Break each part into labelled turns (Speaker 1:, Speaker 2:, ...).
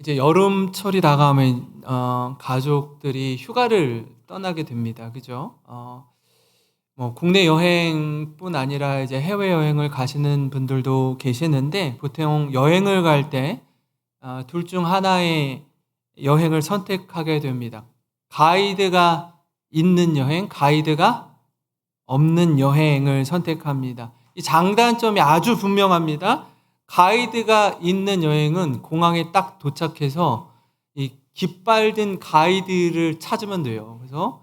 Speaker 1: 이제 여름철이 다가오면 가족들이 휴가를 떠나게 됩니다. 그죠? 뭐 국내 여행뿐 아니라 이제 해외 여행을 가시는 분들도 계시는데 보통 여행을 갈 때 둘 중 하나의 여행을 선택하게 됩니다. 가이드가 있는 여행, 가이드가 없는 여행을 선택합니다. 이 장단점이 아주 분명합니다. 가이드가 있는 여행은 공항에 딱 도착해서 이 깃발든 가이드를 찾으면 돼요. 그래서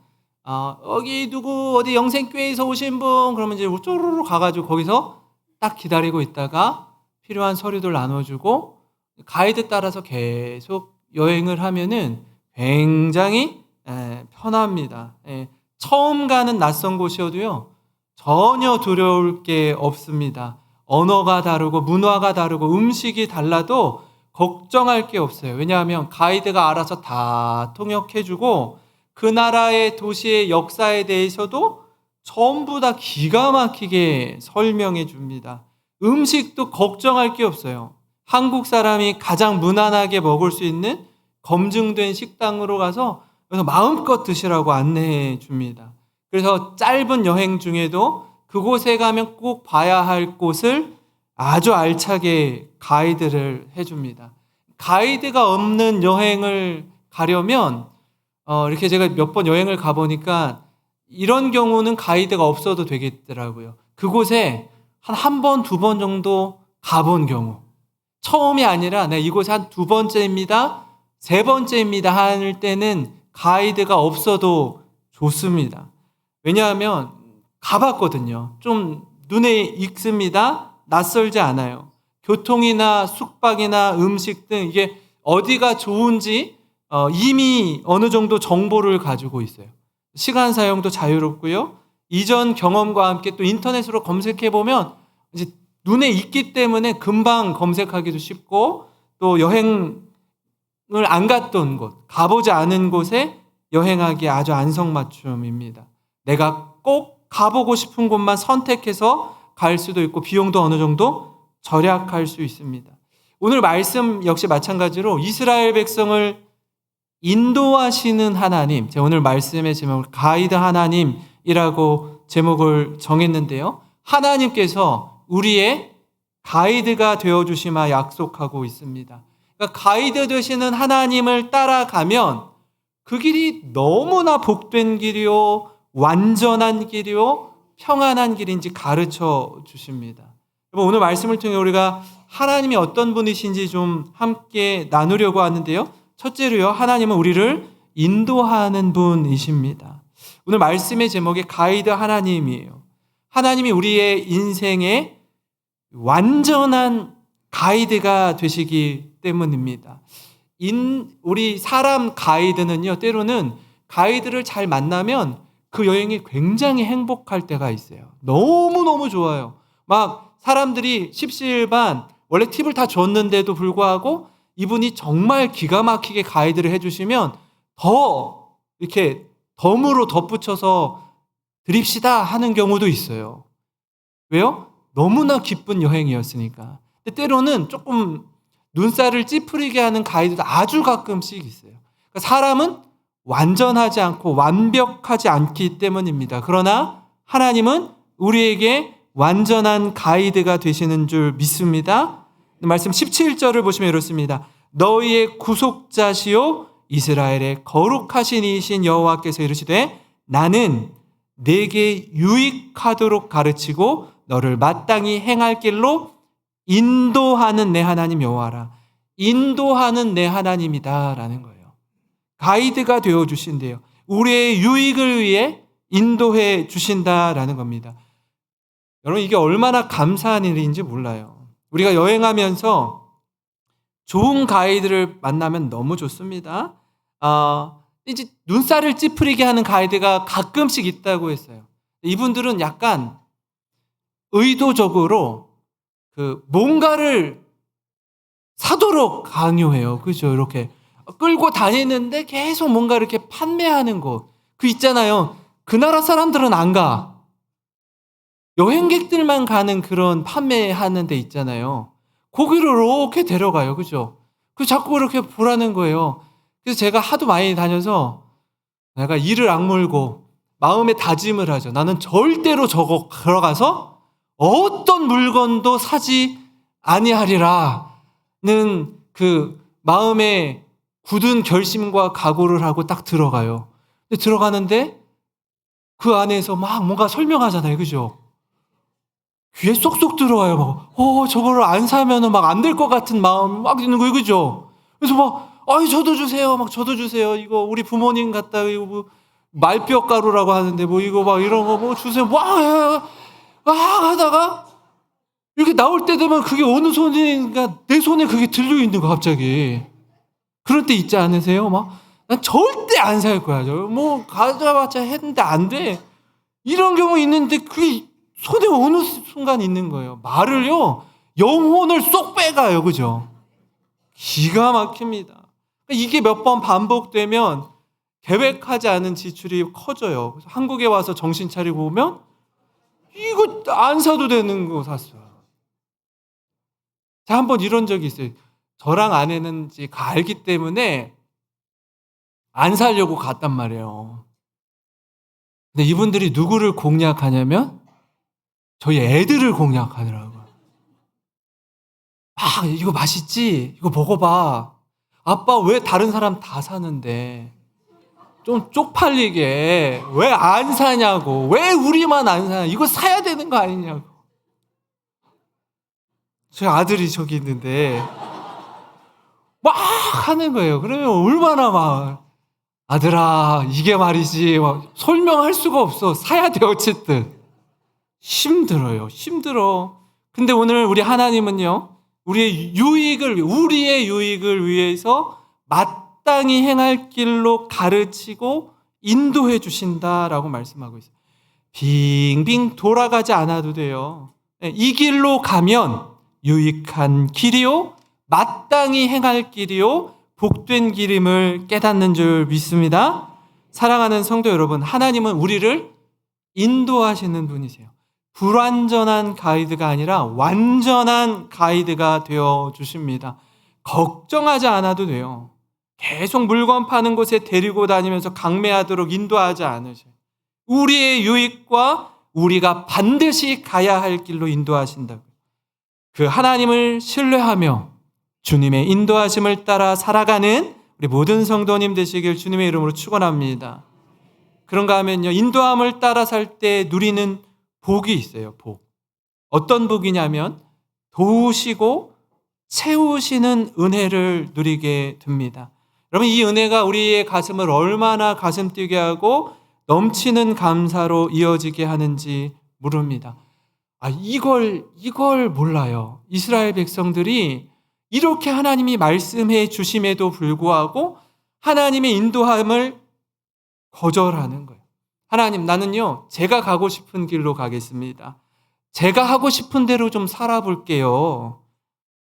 Speaker 1: 여기 누구 어디 영생교회에서 오신 분 그러면 이제 쪼르르 가가지고 거기서 딱 기다리고 있다가 필요한 서류들 나눠주고 가이드 따라서 계속 여행을 하면은 굉장히 편합니다. 처음 가는 낯선 곳이어도요 전혀 두려울 게 없습니다. 언어가 다르고 문화가 다르고 음식이 달라도 걱정할 게 없어요. 왜냐하면 가이드가 알아서 다 통역해주고 그 나라의 도시의 역사에 대해서도 전부 다 기가 막히게 설명해 줍니다. 음식도 걱정할 게 없어요. 한국 사람이 가장 무난하게 먹을 수 있는 검증된 식당으로 가서 마음껏 드시라고 안내해 줍니다. 그래서 짧은 여행 중에도 그곳에 가면 꼭 봐야 할 곳을 아주 알차게 가이드를 해줍니다. 가이드가 없는 여행을 가려면 이렇게 제가 몇 번 여행을 가보니까 이런 경우는 가이드가 없어도 되겠더라고요. 그곳에 한 번, 두 번 정도 가본 경우. 처음이 아니라 이곳에 한 두 번째입니다, 세 번째입니다 할 때는 가이드가 없어도 좋습니다. 왜냐하면 가봤거든요. 좀 눈에 익습니다. 낯설지 않아요. 교통이나 숙박이나 음식 등 이게 어디가 좋은지 이미 어느 정도 정보를 가지고 있어요. 시간 사용도 자유롭고요. 이전 경험과 함께 또 인터넷으로 검색해보면 이제 눈에 익기 때문에 금방 검색하기도 쉽고 또 여행을 안 갔던 곳, 가보지 않은 곳에 여행하기 아주 안성맞춤입니다. 내가 꼭 가보고 싶은 곳만 선택해서 갈 수도 있고 비용도 어느 정도 절약할 수 있습니다. 오늘 말씀 역시 마찬가지로 이스라엘 백성을 인도하시는 하나님, 제가 오늘 말씀의 제목을 가이드 하나님이라고 제목을 정했는데요. 하나님께서 우리의 가이드가 되어주시마 약속하고 있습니다. 그러니까 가이드 되시는 하나님을 따라가면 그 길이 너무나 복된 길이요, 완전한 길이요, 평안한 길인지 가르쳐 주십니다. 오늘 말씀을 통해 우리가 하나님이 어떤 분이신지 좀 함께 나누려고 하는데요. 첫째로요, 하나님은 우리를 인도하는 분이십니다. 오늘 말씀의 제목이 가이드 하나님이에요. 하나님이 우리의 인생의 완전한 가이드가 되시기 때문입니다. 우리 사람 가이드는요, 때로는 가이드를 잘 만나면 그 여행이 굉장히 행복할 때가 있어요. 너무너무 좋아요. 막 사람들이 십시일반 원래 팁을 다 줬는데도 불구하고 이분이 정말 기가 막히게 가이드를 해주시면 더 이렇게 덤으로 덧붙여서 드립시다 하는 경우도 있어요. 왜요? 너무나 기쁜 여행이었으니까. 근데 때로는 조금 눈살을 찌푸리게 하는 가이드도 아주 가끔씩 있어요. 그러니까 사람은 완전하지 않고 완벽하지 않기 때문입니다. 그러나 하나님은 우리에게 완전한 가이드가 되시는 줄 믿습니다. 말씀 17절을 보시면 이렇습니다. 너희의 구속자시요 이스라엘의 거룩하신 이신 여호와께서 이르시되 나는 내게 유익하도록 가르치고 너를 마땅히 행할 길로 인도하는 내 하나님 여호와라. 인도하는 내 하나님이다 라는 거예요. 가이드가 되어주신대요. 우리의 유익을 위해 인도해 주신다라는 겁니다. 여러분, 이게 얼마나 감사한 일인지 몰라요. 우리가 여행하면서 좋은 가이드를 만나면 너무 좋습니다. 이제 눈살을 찌푸리게 하는 가이드가 가끔씩 있다고 했어요. 이분들은 약간 의도적으로 뭔가를 사도록 강요해요. 그죠? 이렇게 끌고 다니는데 계속 뭔가 이렇게 판매하는 곳. 그 있잖아요. 그 나라 사람들은 안 가. 여행객들만 가는 그런 판매하는 데 있잖아요. 거기로 이렇게 데려가요. 그죠? 그 자꾸 그렇게 보라는 거예요. 그래서 제가 하도 많이 다녀서 내가 이를 악물고 마음에 다짐을 하죠. 나는 절대로 저거 들어가서 어떤 물건도 사지 아니하리라는 그 마음에 굳은 결심과 각오를 하고 딱 들어가요. 근데 들어가는데 그 안에서 막 뭔가 설명하잖아요. 그죠? 귀에 쏙쏙 들어와요. 막, 저거를 안 사면은 막 안 될 것 같은 마음 막 있는 거예요. 그죠? 그래서 막, 저도 주세요. 막, 저도 주세요. 이거 우리 부모님 갖다, 이거 뭐, 말뼈 가루라고 하는데, 뭐, 이거 막 이런 거 뭐 주세요. 막 하다가, 이렇게 나올 때 되면 그게 어느 손인가, 내 손에 그게 들려있는 거, 갑자기. 그럴 때 있지 않으세요? 막, 난 절대 안 살 거야. 뭐, 가져봤자 했는데 안 돼. 이런 경우 있는데, 그게 손에 어느 순간 있는 거예요. 말을요, 영혼을 쏙 빼가요. 그죠? 기가 막힙니다. 이게 몇 번 반복되면 계획하지 않은 지출이 커져요. 그래서 한국에 와서 정신 차리고 보면 이거 안 사도 되는 거 샀어요. 자, 한번 이런 적이 있어요. 저랑 아내는 이제 알기 때문에 안 사려고 갔단 말이에요. 근데 이분들이 누구를 공략하냐면 저희 애들을 공략하더라고요. 이거 맛있지? 이거 먹어봐. 아빠 왜 다른 사람 다 사는데 좀 쪽팔리게 왜 안 사냐고. 왜 우리만 안 사냐. 이거 사야 되는 거 아니냐고. 저희 아들이 저기 있는데 막 하는 거예요. 그러면 얼마나 막 아들아 이게 말이지 막 설명할 수가 없어. 사야 돼 어쨌든. 힘들어요. 힘들어. 근데 오늘 우리 하나님은요. 우리의 유익을 위해서 마땅히 행할 길로 가르치고 인도해 주신다라고 말씀하고 있어요. 빙빙 돌아가지 않아도 돼요. 이 길로 가면 유익한 길이요, 마땅히 행할 길이요, 복된 길임을 깨닫는 줄 믿습니다. 사랑하는 성도 여러분, 하나님은 우리를 인도하시는 분이세요. 불완전한 가이드가 아니라 완전한 가이드가 되어 주십니다. 걱정하지 않아도 돼요. 계속 물건 파는 곳에 데리고 다니면서 강매하도록 인도하지 않으셔요. 우리의 유익과 우리가 반드시 가야 할 길로 인도하신다고요. 그 하나님을 신뢰하며 주님의 인도하심을 따라 살아가는 우리 모든 성도님 되시길 주님의 이름으로 축원합니다. 그런가 하면요, 인도함을 따라 살 때 누리는 복이 있어요. 복. 어떤 복이냐면 도우시고 채우시는 은혜를 누리게 됩니다. 여러분, 이 은혜가 우리의 가슴을 얼마나 가슴 뛰게 하고 넘치는 감사로 이어지게 하는지 모릅니다. 이걸 몰라요. 이스라엘 백성들이 이렇게 하나님이 말씀해 주심에도 불구하고 하나님의 인도함을 거절하는 거예요. 하나님, 나는요, 제가 가고 싶은 길로 가겠습니다. 제가 하고 싶은 대로 좀 살아볼게요.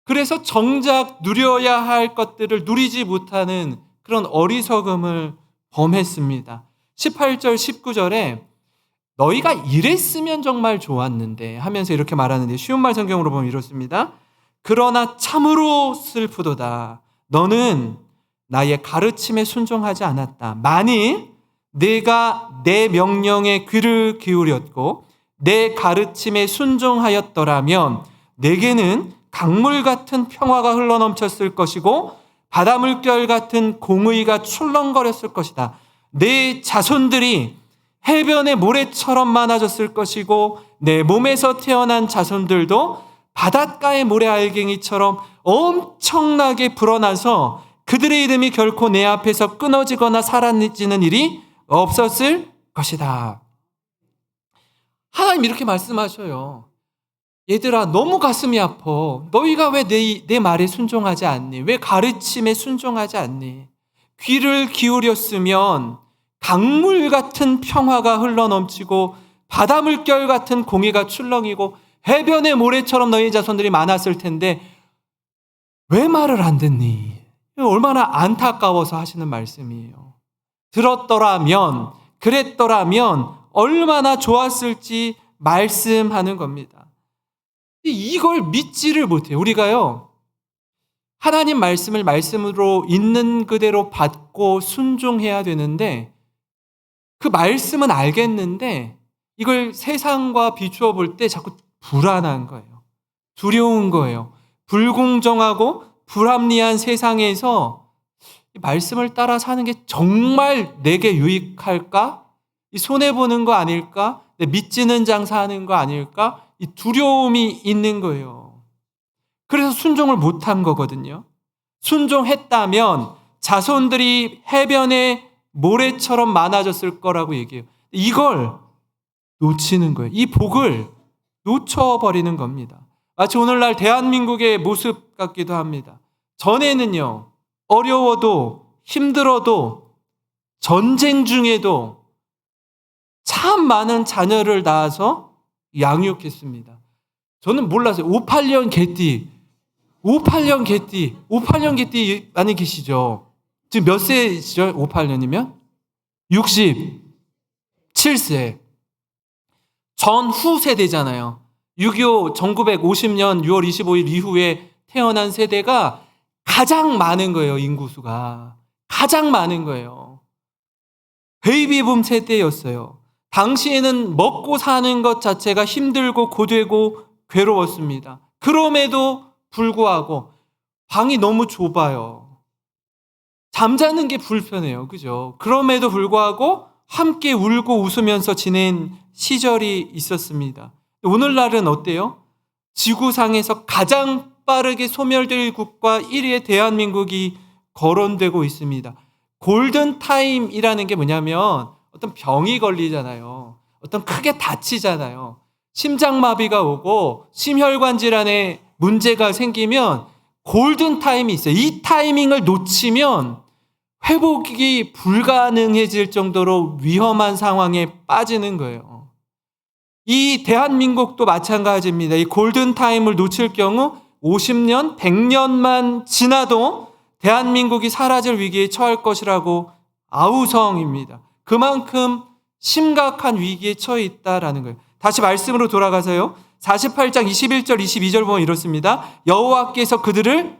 Speaker 1: 그래서 정작 누려야 할 것들을 누리지 못하는 그런 어리석음을 범했습니다. 18절, 19절에 너희가 이랬으면 정말 좋았는데 하면서 이렇게 말하는데, 쉬운 말 성경으로 보면 이렇습니다. 그러나 참으로 슬프도다. 너는 나의 가르침에 순종하지 않았다. 만일 내가 내 명령에 귀를 기울였고 내 가르침에 순종하였더라면 내게는 강물 같은 평화가 흘러넘쳤을 것이고 바다 물결 같은 공의가 출렁거렸을 것이다. 내 자손들이 해변의 모래처럼 많아졌을 것이고 내 몸에서 태어난 자손들도 바닷가의 모래알갱이처럼 엄청나게 불어나서 그들의 이름이 결코 내 앞에서 끊어지거나 사라지는 일이 없었을 것이다. 하나님 이렇게 말씀하셔요. 얘들아, 너무 가슴이 아파. 너희가 왜 내 말에 순종하지 않니? 왜 가르침에 순종하지 않니? 귀를 기울였으면 강물 같은 평화가 흘러넘치고 바다 물결 같은 공의가 출렁이고 해변의 모래처럼 너희 자손들이 많았을 텐데 왜 말을 안 듣니? 얼마나 안타까워서 하시는 말씀이에요. 들었더라면, 그랬더라면 얼마나 좋았을지 말씀하는 겁니다. 이걸 믿지를 못해요. 우리가요, 하나님 말씀을 말씀으로 있는 그대로 받고 순종해야 되는데 그 말씀은 알겠는데 이걸 세상과 비추어 볼 때 자꾸 불안한 거예요. 두려운 거예요. 불공정하고 불합리한 세상에서 이 말씀을 따라 사는 게 정말 내게 유익할까? 이 손해보는 거 아닐까? 내 믿지는 장사하는 거 아닐까? 이 두려움이 있는 거예요. 그래서 순종을 못한 거거든요. 순종했다면 자손들이 해변에 모래처럼 많아졌을 거라고 얘기해요. 이걸 놓치는 거예요. 이 복을 놓쳐버리는 겁니다. 마치 오늘날 대한민국의 모습 같기도 합니다. 전에는요, 어려워도 힘들어도 전쟁 중에도 참 많은 자녀를 낳아서 양육했습니다. 저는 몰랐어요. 58년 개띠 많이 계시죠? 지금 몇 세시죠? 58년이면? 67세. 전후 세대잖아요. 6.25 1950년 6월 25일 이후에 태어난 세대가 가장 많은 거예요. 인구수가. 가장 많은 거예요. 베이비붐 세대였어요. 당시에는 먹고 사는 것 자체가 힘들고 고되고 괴로웠습니다. 그럼에도 불구하고 방이 너무 좁아요. 잠자는 게 불편해요. 그죠? 그럼에도 불구하고 함께 울고 웃으면서 지낸 시절이 있었습니다. 오늘날은 어때요? 지구상에서 가장 빠르게 소멸될 국가 1위의 대한민국이 거론되고 있습니다. 골든타임이라는 게 뭐냐면 어떤 병이 걸리잖아요. 어떤 크게 다치잖아요. 심장마비가 오고 심혈관 질환에 문제가 생기면 골든타임이 있어요. 이 타이밍을 놓치면 회복이 불가능해질 정도로 위험한 상황에 빠지는 거예요. 이 대한민국도 마찬가지입니다. 이 골든타임을 놓칠 경우 50년, 100년만 지나도 대한민국이 사라질 위기에 처할 것이라고 아우성입니다. 그만큼 심각한 위기에 처해 있다라는 거예요. 다시 말씀으로 돌아가서요. 48장 21절 22절 보면 이렇습니다. 여호와께서 그들을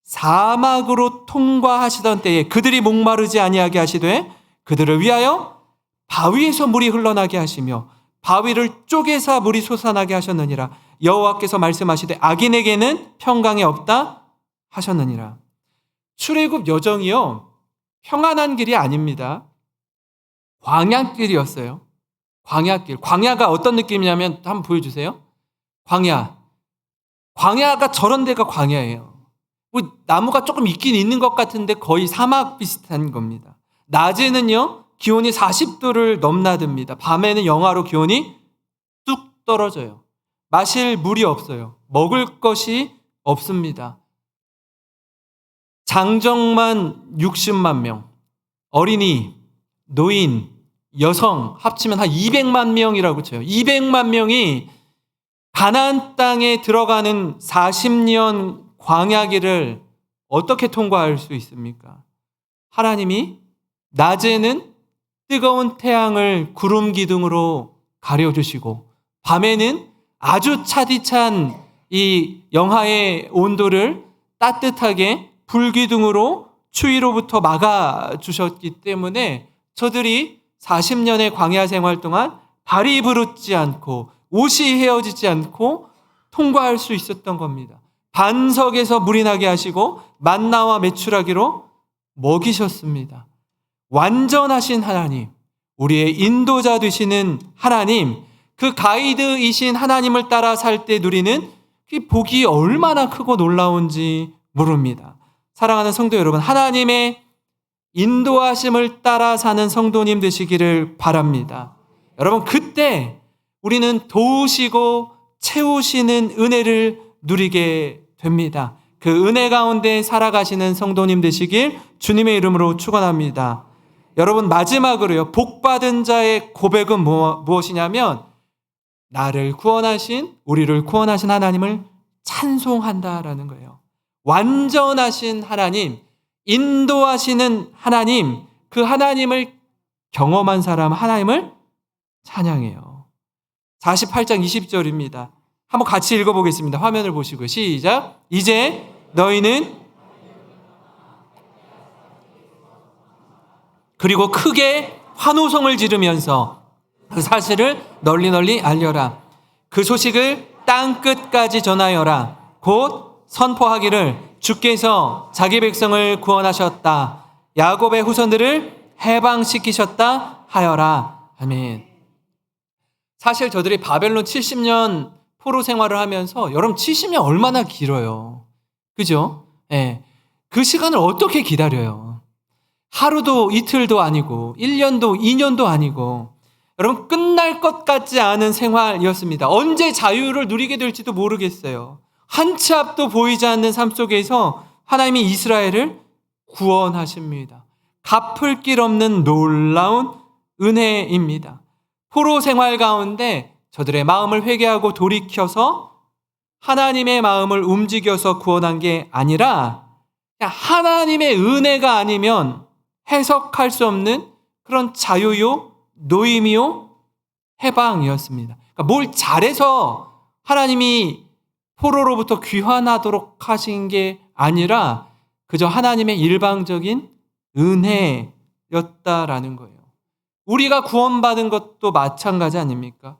Speaker 1: 사막으로 통과하시던 때에 그들이 목마르지 아니하게 하시되 그들을 위하여 바위에서 물이 흘러나게 하시며 바위를 쪼개사 물이 솟아나게 하셨느니라. 여호와께서 말씀하시되 악인에게는 평강이 없다 하셨느니라. 출애굽 여정이요, 평안한 길이 아닙니다. 광야길이었어요. 광야길. 광야가 어떤 느낌이냐면 한번 보여주세요. 광야가 저런 데가 광야예요. 뭐 나무가 조금 있긴 있는 것 같은데 거의 사막 비슷한 겁니다. 낮에는요, 기온이 40도를 넘나듭니다. 밤에는 영하로 기온이 뚝 떨어져요. 마실 물이 없어요. 먹을 것이 없습니다. 장정만 60만 명, 어린이, 노인, 여성 합치면 한 200만 명이라고 쳐요. 200만 명이 가나안 땅에 들어가는 40년 광야길을 어떻게 통과할 수 있습니까? 하나님이 낮에는 뜨거운 태양을 구름 기둥으로 가려주시고 밤에는 아주 차디찬 이 영하의 온도를 따뜻하게 불기둥으로 추위로부터 막아주셨기 때문에 저들이 40년의 광야 생활 동안 발이 부르지 않고 옷이 헤어지지 않고 통과할 수 있었던 겁니다. 반석에서 물이 나게 하시고 만나와 메추라기로 먹이셨습니다. 완전하신 하나님, 우리의 인도자 되시는 하나님, 그 가이드이신 하나님을 따라 살 때 누리는 그 복이 얼마나 크고 놀라운지 모릅니다. 사랑하는 성도 여러분, 하나님의 인도하심을 따라 사는 성도님 되시기를 바랍니다. 여러분, 그때 우리는 도우시고 채우시는 은혜를 누리게 됩니다. 그 은혜 가운데 살아가시는 성도님 되시길 주님의 이름으로 축원합니다. 여러분, 마지막으로요, 복받은 자의 고백은 무엇이냐면 나를 구원하신, 우리를 구원하신 하나님을 찬송한다라는 거예요. 완전하신 하나님, 인도하시는 하나님, 그 하나님을 경험한 사람, 하나님을 찬양해요. 48장 20절입니다. 한번 같이 읽어보겠습니다. 화면을 보시고 시작. 이제 너희는 그리고 크게 환호성을 지르면서 그 사실을 널리 알려라. 그 소식을 땅 끝까지 전하여라. 곧 선포하기를 주께서 자기 백성을 구원하셨다. 야곱의 후손들을 해방시키셨다 하여라. 아멘. 사실 저들이 바벨론 70년 포로 생활을 하면서, 여러분 70년 얼마나 길어요. 그죠? 예. 그 시간을 어떻게 기다려요? 하루도 이틀도 아니고 1년도 2년도 아니고, 여러분 끝날 것 같지 않은 생활이었습니다. 언제 자유를 누리게 될지도 모르겠어요. 한 치 앞도 보이지 않는 삶 속에서 하나님이 이스라엘을 구원하십니다. 갚을 길 없는 놀라운 은혜입니다. 포로 생활 가운데 저들의 마음을 회개하고 돌이켜서 하나님의 마음을 움직여서 구원한 게 아니라, 그냥 하나님의 은혜가 아니면 해석할 수 없는 그런 자유요, 노임이요, 해방이었습니다. 그러니까 뭘 잘해서 하나님이 포로로부터 귀환하도록 하신 게 아니라 그저 하나님의 일방적인 은혜였다라는 거예요. 우리가 구원받은 것도 마찬가지 아닙니까?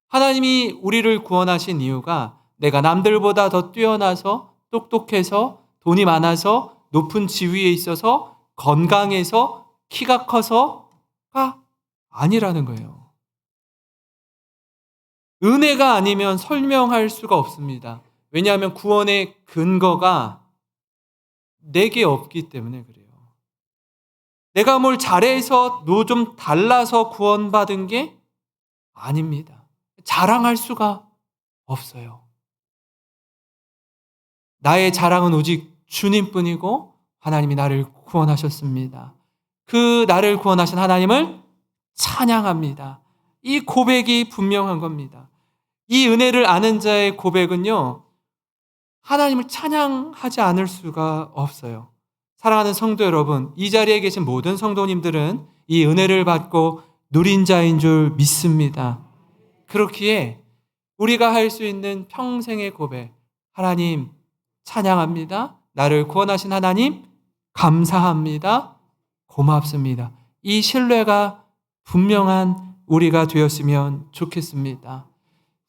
Speaker 1: 하나님이 우리를 구원하신 이유가 내가 남들보다 더 뛰어나서 똑똑해서 돈이 많아서 높은 지위에 있어서 건강해서 키가 커서가 아니라는 거예요. 은혜가 아니면 설명할 수가 없습니다. 왜냐하면 구원의 근거가 내게 없기 때문에 그래요. 내가 뭘 잘해서 좀 달라서 구원받은 게 아닙니다. 자랑할 수가 없어요. 나의 자랑은 오직 주님뿐이고 하나님이 나를 구원하셨습니다. 그 나를 구원하신 하나님을 찬양합니다. 이 고백이 분명한 겁니다. 이 은혜를 아는 자의 고백은요, 하나님을 찬양하지 않을 수가 없어요. 사랑하는 성도 여러분, 이 자리에 계신 모든 성도님들은 이 은혜를 받고 누린 자인 줄 믿습니다. 그렇기에 우리가 할 수 있는 평생의 고백, 하나님 찬양합니다. 나를 구원하신 하나님 감사합니다. 고맙습니다. 이 신뢰가 분명한 우리가 되었으면 좋겠습니다.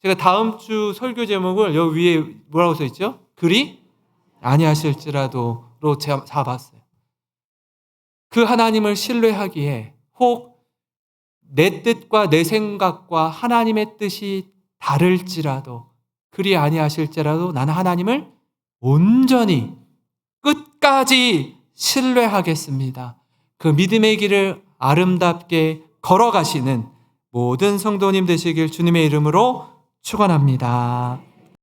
Speaker 1: 제가 다음 주 설교 제목을 여기 위에 뭐라고 써 있죠? 그리 아니하실지라도로 잡았어요. 그 하나님을 신뢰하기에 혹 내 뜻과 내 생각과 하나님의 뜻이 다를지라도, 그리 아니하실지라도 나는 하나님을 온전히 끝까지 신뢰하겠습니다. 그 믿음의 길을 아름답게 걸어가시는 모든 성도님 되시길 주님의 이름으로 축원합니다.